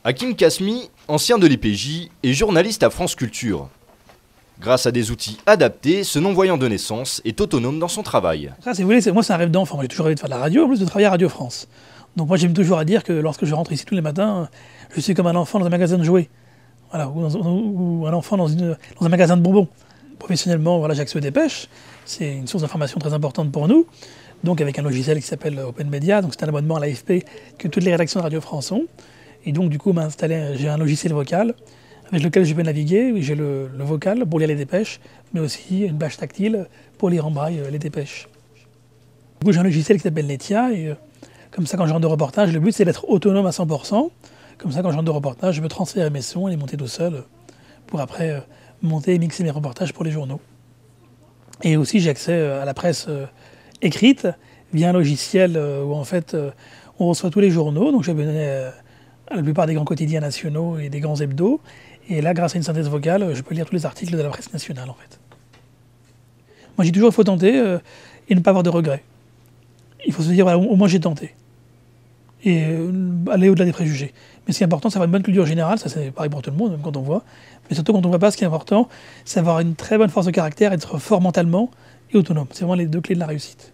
Hakim Kasmi, ancien de l'IPJ et journaliste à France Culture. Grâce à des outils adaptés, ce non-voyant de naissance est autonome dans son travail. Ça, si vous voulez, moi c'est un rêve d'enfant. J'ai toujours rêvé de faire de la radio, en plus de travailler à Radio France. Donc moi j'aime toujours à dire que lorsque je rentre ici tous les matins, je suis comme un enfant dans un magasin de jouets. Voilà, ou un enfant dans un magasin de bonbons. Professionnellement, voilà, j'accède des pêches. C'est une source d'information très importante pour nous. Donc avec un logiciel qui s'appelle Open Media, donc c'est un abonnement à l'AFP que toutes les rédactions de Radio France ont. Et donc du coup, j'ai un logiciel vocal avec lequel je peux naviguer. J'ai le vocal pour lire les dépêches, mais aussi une bâche tactile pour lire en braille les dépêches. Du coup, j'ai un logiciel qui s'appelle Netia, et comme ça, quand je rentre de reportage, le but c'est d'être autonome à 100%. Comme ça, quand je rentre de reportage, je peux transférer mes sons et les monter tout seul pour après monter et mixer mes reportages pour les journaux. Et aussi, j'ai accès à la presse écrite via un logiciel où en fait on reçoit tous les journaux. Donc, je suis abonné à la plupart des grands quotidiens nationaux et des grands hebdos. Et là, grâce à une synthèse vocale, je peux lire tous les articles de la presse nationale en fait. Moi, j'ai toujours, il faut tenter et ne pas avoir de regrets. Il faut se dire, voilà, au moins j'ai tenté. Et aller au-delà des préjugés. Mais ce qui est important, c'est avoir une bonne culture générale, ça c'est pareil pour tout le monde, même quand on voit. Mais surtout quand on ne voit pas, ce qui est important, c'est avoir une très bonne force de caractère, être fort mentalement et autonome. C'est vraiment les deux clés de la réussite.